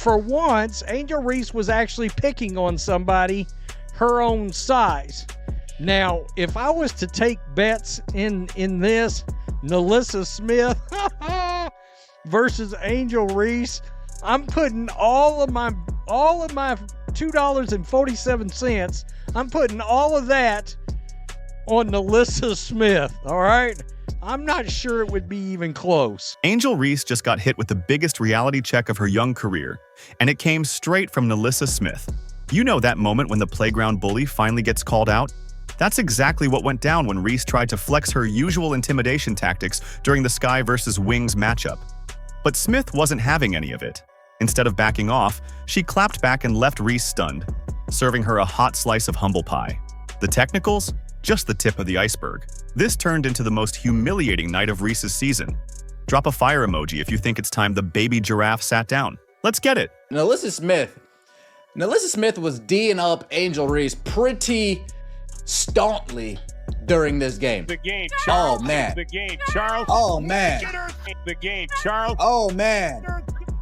for once, Angel Reese was actually picking on somebody her own size. Now, if I was to take bets in this, NaLyssa Smith versus Angel Reese, I'm putting all of my $2.47. I'm putting all of that on NaLyssa Smith. All right. I'm not sure it would be even close. Angel Reese just got hit with the biggest reality check of her young career, and it came straight from NaLyssa Smith. You know that moment when the playground bully finally gets called out? That's exactly what went down when Reese tried to flex her usual intimidation tactics during the Sky versus Wings matchup. But Smith wasn't having any of it. Instead of backing off, she clapped back and left Reese stunned, serving her a hot slice of humble pie. The technicals? Just the tip of the iceberg. This turned into the most humiliating night of Reese's season. Drop a fire emoji if you think it's time the baby giraffe sat down. Let's get it. NaLyssa Smith was D'ing up Angel Reese pretty staunchly during this game. The game, Charles. Oh, man. The game, Charles. Oh, man. The game, Charles. Oh, man.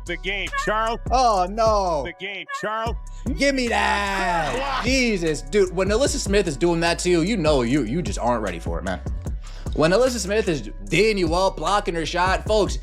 The game, Charles. Oh, no. The game, Charles. Give me that. Jesus, dude. When NaLyssa Smith is doing that to you, you know you just aren't ready for it, man. When NaLyssa Smith is D'ing you up, blocking her shot, folks,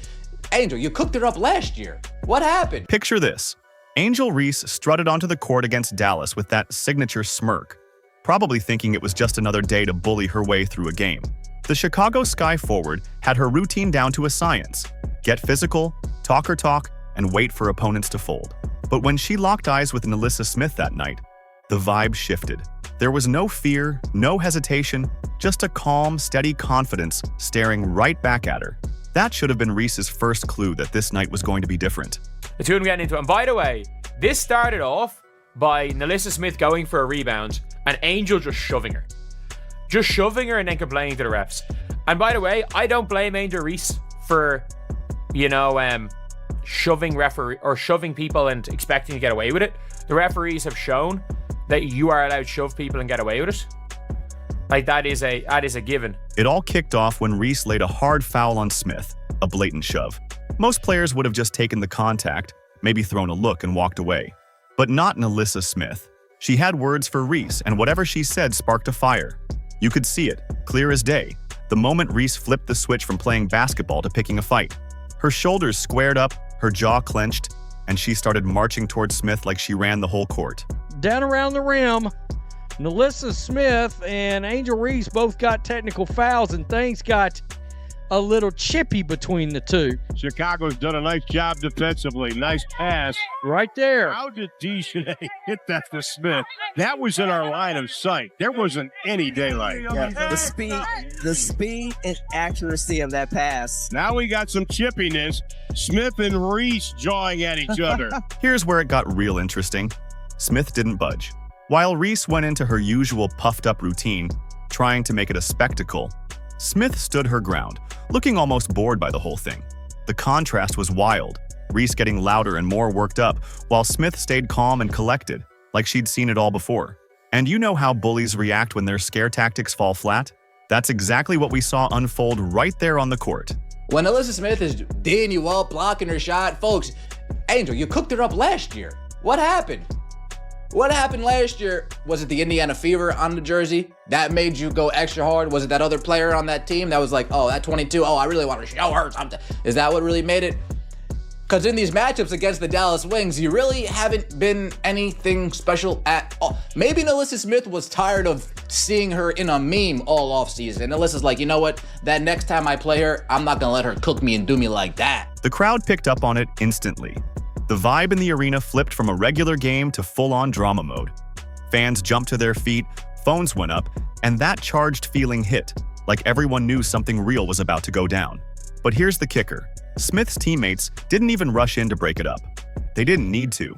Angel, you cooked her up last year. What happened? Picture this. Angel Reese strutted onto the court against Dallas with that signature smirk, probably thinking it was just another day to bully her way through a game. The Chicago Sky forward had her routine down to a science. Get physical, talk her talk, and wait for opponents to fold. But when she locked eyes with NaLyssa Smith that night, the vibe shifted. There was no fear, no hesitation, just a calm, steady confidence staring right back at her. That should have been Reese's first clue that this night was going to be different. The two of them getting into it. And by the way, this started off by NaLyssa Smith going for a rebound and Angel just shoving her. Just shoving her and then complaining to the refs. And by the way, I don't blame Angel Reese for, shoving people and expecting to get away with it. The referees have shown that you are allowed to shove people and get away with it. Like, that is a given. It all kicked off when Reese laid a hard foul on Smith, a blatant shove. Most players would have just taken the contact, maybe thrown a look and walked away. But not NaLyssa Smith. She had words for Reese, and whatever she said sparked a fire. You could see it, clear as day, the moment Reese flipped the switch from playing basketball to picking a fight. Her shoulders squared up, her jaw clenched, and she started marching towards Smith like she ran the whole court. Down around the rim, NaLyssa Smith and Angel Reese both got technical fouls, and things got a little chippy between the two. Chicago's done a nice job defensively. Nice pass. Right there. How did Dejounte hit that to Smith? That was in our line of sight. There wasn't any daylight. Yeah, the speed and accuracy of that pass. Now we got some chippiness. Smith and Reese jawing at each other. Here's where it got real interesting. Smith didn't budge. While Reese went into her usual puffed-up routine, trying to make it a spectacle, Smith stood her ground, looking almost bored by the whole thing. The contrast was wild, Reese getting louder and more worked up, while Smith stayed calm and collected, like she'd seen it all before. And you know how bullies react when their scare tactics fall flat? That's exactly what we saw unfold right there on the court. When NaLyssa Smith is D'ing you up, blocking her shot, folks, Angel, you cooked her up last year. What happened? What happened last year? Was it the Indiana Fever on the jersey? That made you go extra hard? Was it that other player on that team that was like, oh, that 22, oh, I really want to show her something? Is that what really made it? Because in these matchups against the Dallas Wings, you really haven't been anything special at all. Maybe NaLyssa Smith was tired of seeing her in a meme all offseason. And NaLyssa's like, you know what? That next time I play her, I'm not going to let her cook me and do me like that. The crowd picked up on it instantly. The vibe in the arena flipped from a regular game to full-on drama mode. Fans jumped to their feet, phones went up, and that charged feeling hit, like everyone knew something real was about to go down. But here's the kicker. Smith's teammates didn't even rush in to break it up. They didn't need to.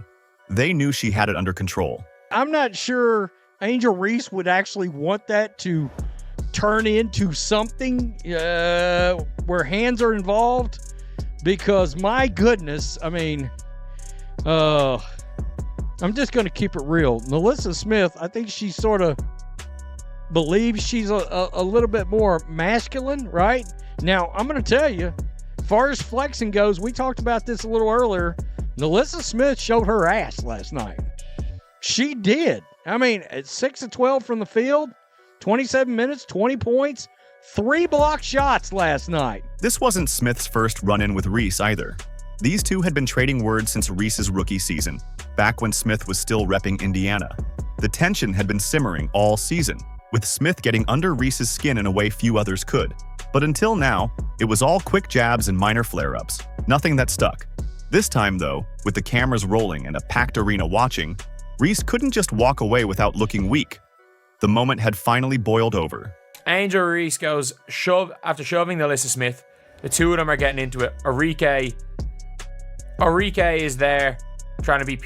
They knew she had it under control. I'm not sure Angel Reese would actually want that to turn into something where hands are involved, because my goodness, I mean, I'm just going to keep it real. NaLyssa Smith, I think she sort of believes she's a little bit more masculine, right? Now, I'm going to tell you, as far as flexing goes, we talked about this a little earlier, NaLyssa Smith showed her ass last night. She did. I mean, at 6 of 12 from the field, 27 minutes, 20 points, 3 block shots last night. This wasn't Smith's first run-in with Reese either. These two had been trading words since Reese's rookie season, back when Smith was still repping Indiana. The tension had been simmering all season, with Smith getting under Reese's skin in a way few others could. But until now, it was all quick jabs and minor flare-ups. Nothing that stuck. This time, though, with the cameras rolling and a packed arena watching, Reese couldn't just walk away without looking weak. The moment had finally boiled over. Angel Reese goes after shoving NaLyssa Smith. The two of them are getting into it. Arike is there trying to be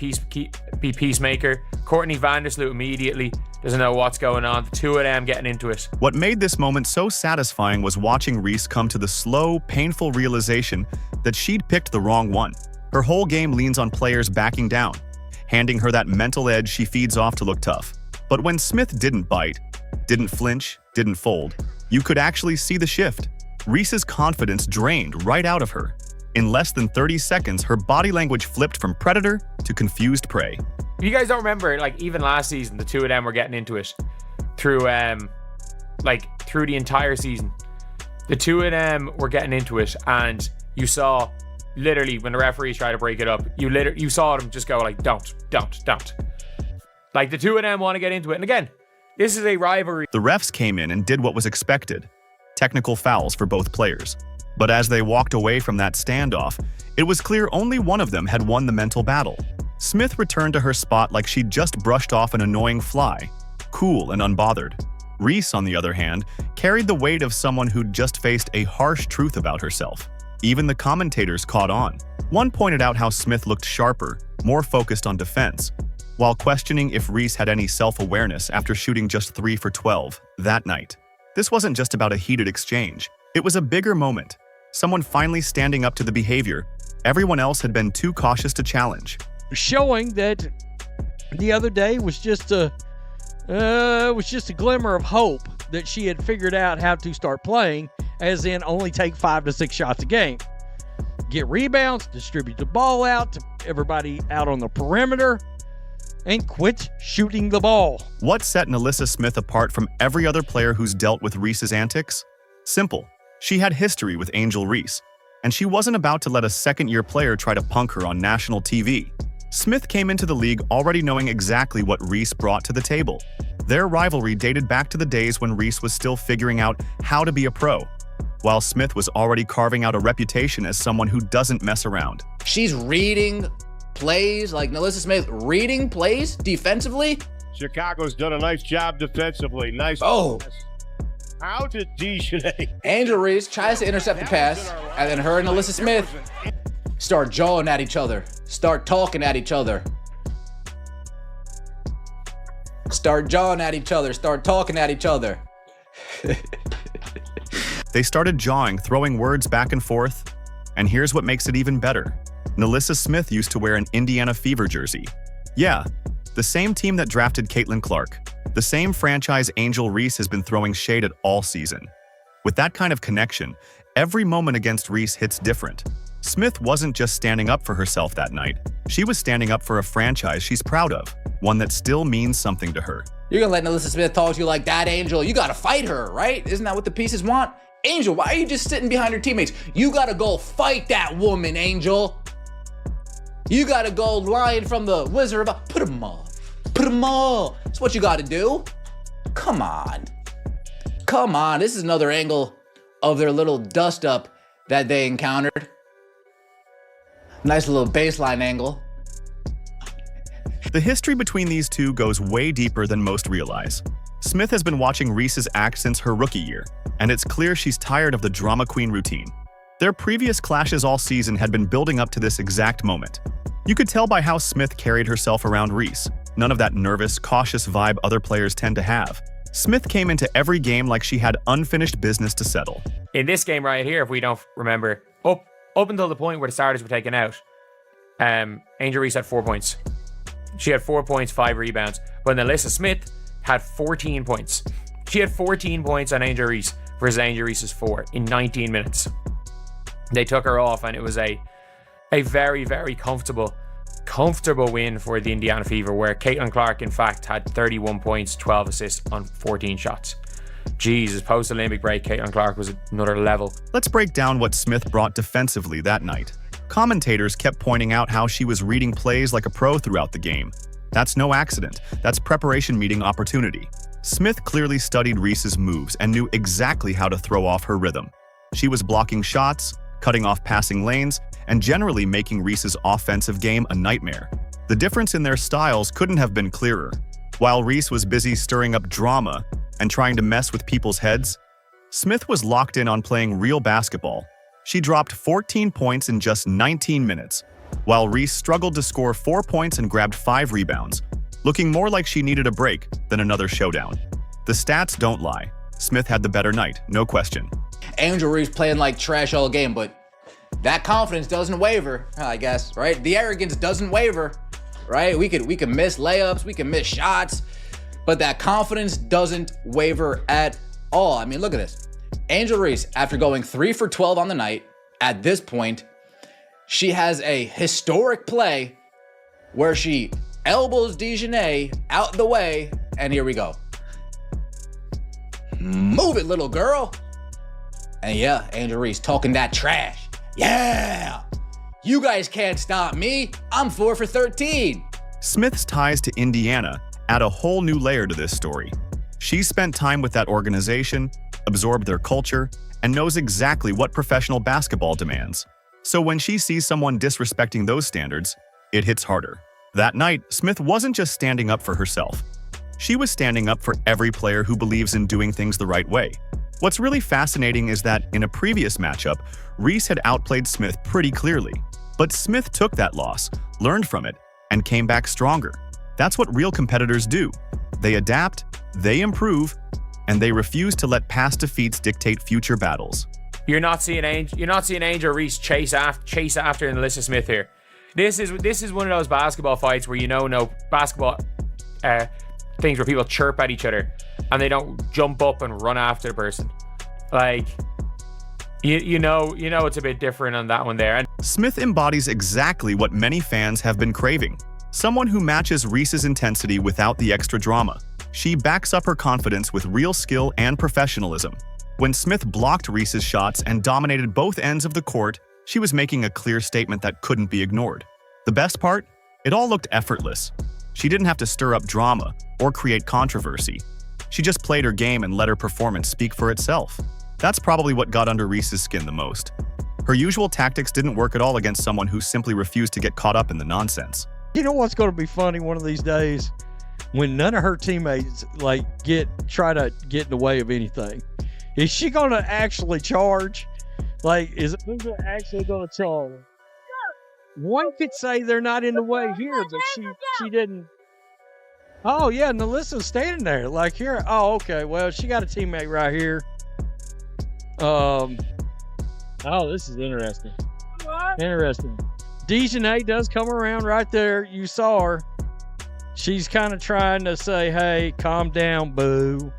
peacemaker. Courtney Vandersloot immediately doesn't know what's going on. The two of them getting into it. What made this moment so satisfying was watching Reese come to the slow, painful realization that she'd picked the wrong one. Her whole game leans on players backing down, handing her that mental edge she feeds off to look tough. But when Smith didn't bite, didn't flinch, didn't fold, you could actually see the shift. Reese's confidence drained right out of her. In less than 30 seconds, her body language flipped from predator to confused prey. If you guys don't remember, like even last season, the two of them were getting into it through the entire season. The two of them were getting into it, and you saw literally when the referees tried to break it up, you saw them just go like, don't. Like the two of them want to get into it. And again, this is a rivalry. The refs came in and did what was expected. Technical fouls for both players. But as they walked away from that standoff, it was clear only one of them had won the mental battle. Smith returned to her spot like she'd just brushed off an annoying fly, cool and unbothered. Reese, on the other hand, carried the weight of someone who'd just faced a harsh truth about herself. Even the commentators caught on. One pointed out how Smith looked sharper, more focused on defense, while questioning if Reese had any self-awareness after shooting just 3 for 12 that night. This wasn't just about a heated exchange. It was a bigger moment. Someone finally standing up to the behavior everyone else had been too cautious to challenge. Showing that the other day was just a glimmer of hope that she had figured out how to start playing, as in only take 5 to 6 shots a game. Get rebounds, distribute the ball out to everybody out on the perimeter, and quit shooting the ball. What set NaLyssa Smith apart from every other player who's dealt with Reese's antics? Simple. She had history with Angel Reese, and she wasn't about to let a second-year player try to punk her on national TV. Smith came into the league already knowing exactly what Reese brought to the table. Their rivalry dated back to the days when Reese was still figuring out how to be a pro, while Smith was already carving out a reputation as someone who doesn't mess around. She's reading plays, like NaLyssa Smith reading plays defensively. Chicago's done a nice job defensively. Nice. Oh. How did Dejanay? Angel Reese tries to intercept the pass, and then her and NaLyssa Smith start jawing at each other, start talking at each other. Start jawing at each other, start talking at each other. They started jawing, throwing words back and forth. And here's what makes it even better. NaLyssa Smith used to wear an Indiana Fever jersey. Yeah, the same team that drafted Caitlyn Clark. The same franchise Angel Reese has been throwing shade at all season. With that kind of connection, every moment against Reese hits different. Smith wasn't just standing up for herself that night. She was standing up for a franchise she's proud of, one that still means something to her. You're gonna let NaLyssa Smith talk to you like that, Angel? You gotta fight her, right? Isn't that what the pieces want? Angel, why are you just sitting behind your teammates? You gotta go fight that woman, Angel. You gotta go lion from the Wizard of... Put them all. Put them all. That's what you gotta do. Come on. Come on. This is another angle of their little dust-up that they encountered. Nice little baseline angle. The history between these two goes way deeper than most realize. Smith has been watching Reese's act since her rookie year, and it's clear she's tired of the drama queen routine. Their previous clashes all season had been building up to this exact moment. You could tell by how Smith carried herself around Reese. None of that nervous, cautious vibe other players tend to have. Smith came into every game like she had unfinished business to settle. In this game right here, if we don't remember, up until the point where the starters were taken out, Angel Reese had 4 points. She had 4 points, 5 rebounds. But NaLyssa Smith had 14 points. She had 14 points on Angel Reese versus Angel Reese's 4 in 19 minutes. They took her off, and it was a very, very comfortable comfortable win for the Indiana Fever, where Caitlyn Clark, in fact, had 31 points, 12 assists on 14 shots. Jesus, post-Olympic break, Caitlyn Clark was another level. Let's break down what Smith brought defensively that night. Commentators kept pointing out how she was reading plays like a pro throughout the game. That's no accident. That's preparation meeting opportunity. Smith clearly studied Reese's moves and knew exactly how to throw off her rhythm. She was blocking shots, cutting off passing lanes, and generally making Reese's offensive game a nightmare. The difference in their styles couldn't have been clearer. While Reese was busy stirring up drama and trying to mess with people's heads, Smith was locked in on playing real basketball. She dropped 14 points in just 19 minutes, while Reese struggled to score 4 points and grabbed 5 rebounds, looking more like she needed a break than another showdown. The stats don't lie. Smith had the better night, no question. Angel Reese playing like trash all game, but that confidence doesn't waver, I guess, right? The arrogance doesn't waver, right? We can miss layups, we can miss shots, but that confidence doesn't waver at all. I mean, look at this. Angel Reese, after going 3 for 12 on the night, at this point, she has a historic play where she elbows Dejanay out the way, and here we go. Move it, little girl. And yeah, Angel Reese talking that trash. Yeah, you guys can't stop me. I'm 4 for 13. Smith's ties to Indiana add a whole new layer to this story. She spent time with that organization, absorbed their culture, and knows exactly what professional basketball demands. So when she sees someone disrespecting those standards, it hits harder. That night, Smith wasn't just standing up for herself. She was standing up for every player who believes in doing things the right way. What's really fascinating is that in a previous matchup, Reese had outplayed Smith pretty clearly. But Smith took that loss, learned from it, and came back stronger. That's what real competitors do. They adapt, they improve, and they refuse to let past defeats dictate future battles. You're not seeing Angel Reese chase after NaLyssa Smith here. This is one of those basketball fights where no basketball things where people chirp at each other and they don't jump up and run after the person. Like, you know it's a bit different on that one there. And Smith embodies exactly what many fans have been craving. Someone who matches Reese's intensity without the extra drama. She backs up her confidence with real skill and professionalism. When Smith blocked Reese's shots and dominated both ends of the court, she was making a clear statement that couldn't be ignored. The best part? It all looked effortless. She didn't have to stir up drama or create controversy. She just played her game and let her performance speak for itself. That's probably what got under Reese's skin the most. Her usual tactics didn't work at all against someone who simply refused to get caught up in the nonsense. You know what's going to be funny one of these days? When none of her teammates try to get in the way of anything. Is she going to actually charge? Is who's actually going to charge? One could say they're not in the way here, but she didn't. Oh yeah, NaLyssa's standing there here. Oh, okay. Well, she got a teammate right here. Oh, this is interesting. Interesting. Dejanay does come around right there. You saw her. She's kind of trying to say, hey, calm down, boo.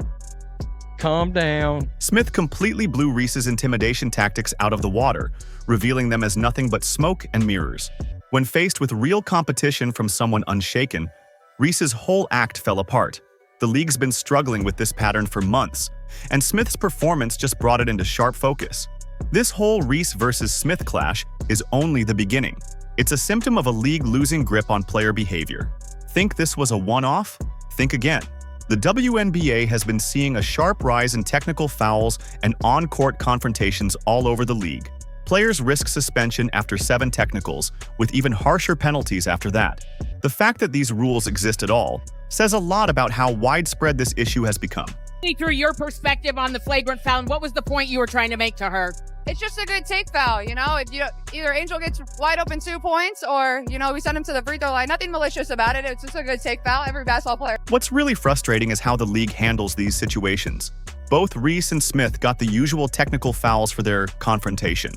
Calm down. Smith completely blew Reese's intimidation tactics out of the water, revealing them as nothing but smoke and mirrors. When faced with real competition from someone unshaken, Reese's whole act fell apart. The league's been struggling with this pattern for months, and Smith's performance just brought it into sharp focus. This whole Reese versus Smith clash is only the beginning. It's a symptom of a league losing grip on player behavior. Think this was a one-off? Think again. The WNBA has been seeing a sharp rise in technical fouls and on-court confrontations all over the league. Players risk suspension after 7 technicals, with even harsher penalties after that. The fact that these rules exist at all says a lot about how widespread this issue has become. Through your perspective on the flagrant foul, what was the point you were trying to make to her? It's just a good take foul, If either Angel gets wide open 2 points or, we send him to the free throw line. Nothing malicious about it. It's just a good take foul. Every basketball player. What's really frustrating is how the league handles these situations. Both Reese and Smith got the usual technical fouls for their confrontation.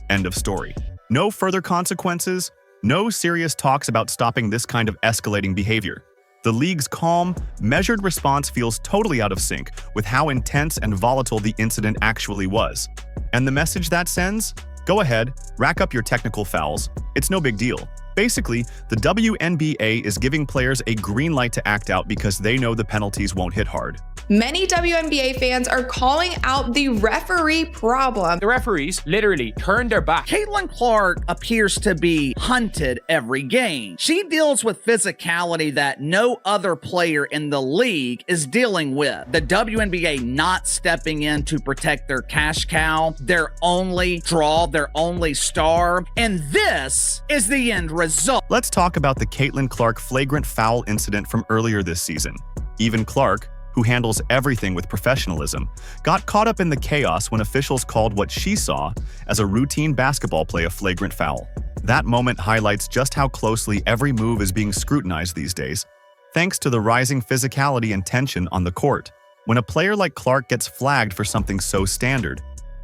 End of story. No further consequences, no serious talks about stopping this kind of escalating behavior. The league's calm, measured response feels totally out of sync with how intense and volatile the incident actually was. And the message that sends? Go ahead, rack up your technical fouls. It's no big deal. Basically, the WNBA is giving players a green light to act out because they know the penalties won't hit hard. Many WNBA fans are calling out the referee problem. The referees literally turned their back. Caitlyn Clark appears to be hunted every game. She deals with physicality that no other player in the league is dealing with. The WNBA not stepping in to protect their cash cow, their only draw, their only star, and this is the end result. Let's talk about the Caitlyn Clark flagrant foul incident from earlier this season. Even Clark, who handles everything with professionalism, got caught up in the chaos when officials called what she saw as a routine basketball play a flagrant foul. That moment highlights just how closely every move is being scrutinized these days, thanks to the rising physicality and tension on the court. When a player like Clark gets flagged for something so standard,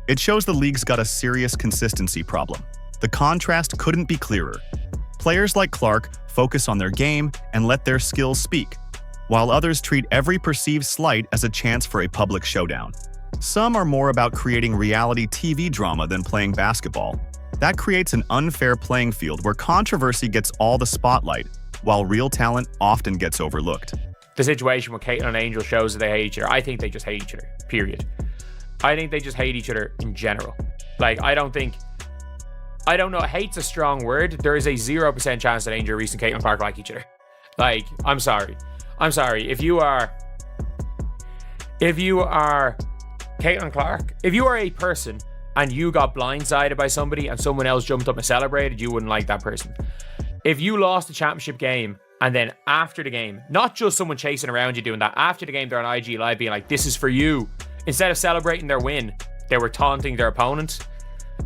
it shows the league's got a serious consistency problem. The contrast couldn't be clearer. Players like Clark focus on their game and let their skills speak, while others treat every perceived slight as a chance for a public showdown. Some are more about creating reality TV drama than playing basketball. That creates an unfair playing field where controversy gets all the spotlight, while real talent often gets overlooked. The situation with Caitlyn and Angel shows that they hate each other. I think they just hate each other, period. I think they just hate each other in general. Like, I don't know, hate's a strong word. There is a 0% chance that Angel, Reese, and Caitlyn Clark like each other. Like, I'm sorry. If you are Caitlyn Clark, if you are a person and you got blindsided by somebody and someone else jumped up and celebrated, you wouldn't like that person. If you lost the championship game and then after the game, not just someone chasing around you doing that, after the game they're on IG Live being like, this is for you. Instead of celebrating their win, they were taunting their opponent.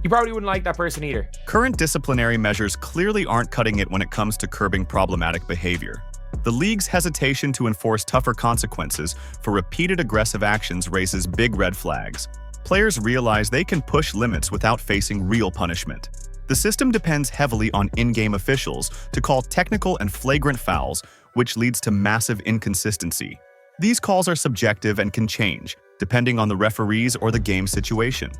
You probably wouldn't like that person either. Current disciplinary measures clearly aren't cutting it when it comes to curbing problematic behavior. The league's hesitation to enforce tougher consequences for repeated aggressive actions raises big red flags. Players realize they can push limits without facing real punishment. The system depends heavily on in-game officials to call technical and flagrant fouls, which leads to massive inconsistency. These calls are subjective and can change, depending on the referees or the game situation.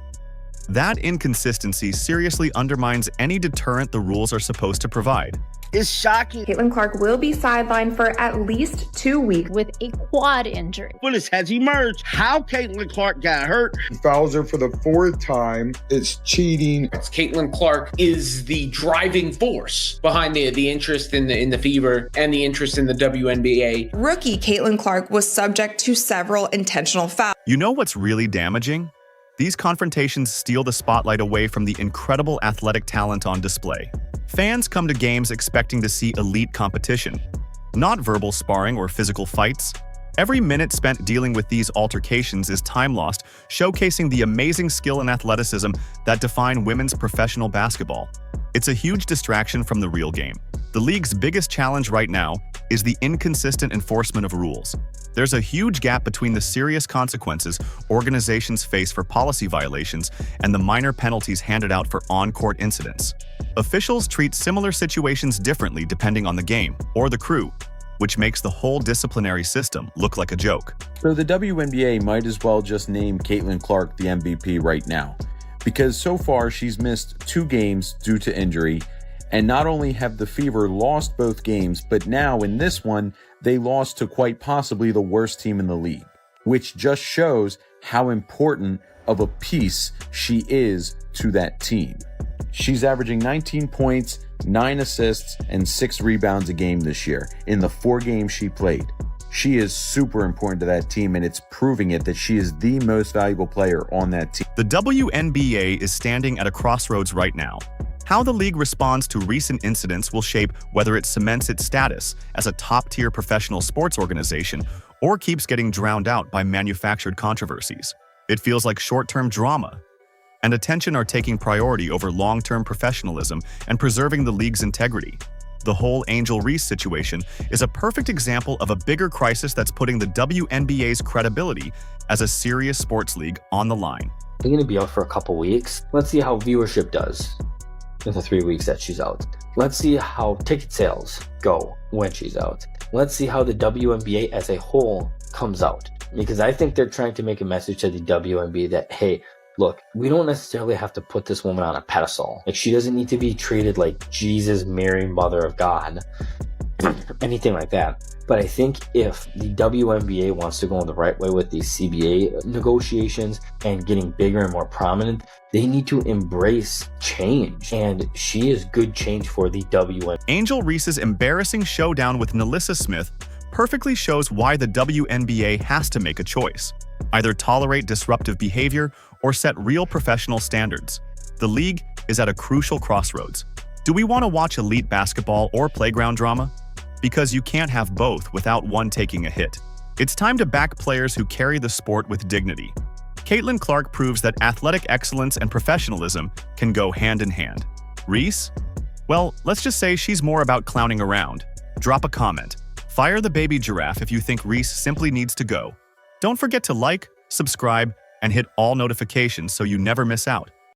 That inconsistency seriously undermines any deterrent the rules are supposed to provide. It's shocking. Caitlyn Clark will be sidelined for at least 2 weeks with a quad injury. Footage has emerged how Caitlyn Clark got hurt. He fouls her for the 4th time. It's cheating. Caitlyn Clark is the driving force behind the interest in the Fever and the interest in the WNBA. Rookie Caitlyn Clark was subject to several intentional fouls. You know what's really damaging? These confrontations steal the spotlight away from the incredible athletic talent on display. Fans come to games expecting to see elite competition, not verbal sparring or physical fights. Every minute spent dealing with these altercations is time lost, showcasing the amazing skill and athleticism that define women's professional basketball. It's a huge distraction from the real game. The league's biggest challenge right now is the inconsistent enforcement of rules. There's a huge gap between the serious consequences organizations face for policy violations and the minor penalties handed out for on-court incidents. Officials treat similar situations differently depending on the game or the crew, which makes the whole disciplinary system look like a joke. So the WNBA might as well just name Caitlyn Clark the MVP right now, because so far she's missed 2 games due to injury, and not only have the Fever lost both games, but now in this one, they lost to quite possibly the worst team in the league, which just shows how important of a piece she is to that team. She's averaging 19 points, 9 assists, and 6 rebounds a game this year in the 4 games she played. She is super important to that team, and it's proving it that she is the most valuable player on that team. The WNBA is standing at a crossroads right now. How the league responds to recent incidents will shape whether it cements its status as a top-tier professional sports organization or keeps getting drowned out by manufactured controversies. It feels like short-term drama, and attention are taking priority over long-term professionalism and preserving the league's integrity. The whole Angel Reese situation is a perfect example of a bigger crisis that's putting the WNBA's credibility as a serious sports league on the line. They're going to be out for a couple weeks. Let's see how viewership does in the 3 weeks that she's out. Let's see how ticket sales go when she's out. Let's see how the WNBA as a whole comes out. Because I think they're trying to make a message to the WNBA that, hey, Look, we don't necessarily have to put this woman on a pedestal. Like, she doesn't need to be treated like Jesus, Mary, Mother of God, anything like that. But I think if the WNBA wants to go in the right way with these CBA negotiations and getting bigger and more prominent, they need to embrace change. And she is good change for the WNBA. Angel Reese's embarrassing showdown with NaLyssa Smith perfectly shows why the WNBA has to make a choice. Either tolerate disruptive behavior or set real professional standards. The league is at a crucial crossroads. Do we want to watch elite basketball or playground drama? Because you can't have both without one taking a hit. It's time to back players who carry the sport with dignity. Caitlyn Clark proves that athletic excellence and professionalism can go hand in hand. Reese? Well, let's just say she's more about clowning around. Drop a comment. Fire the baby giraffe if you think Reese simply needs to go. Don't forget to like, subscribe, and hit all notifications so you never miss out.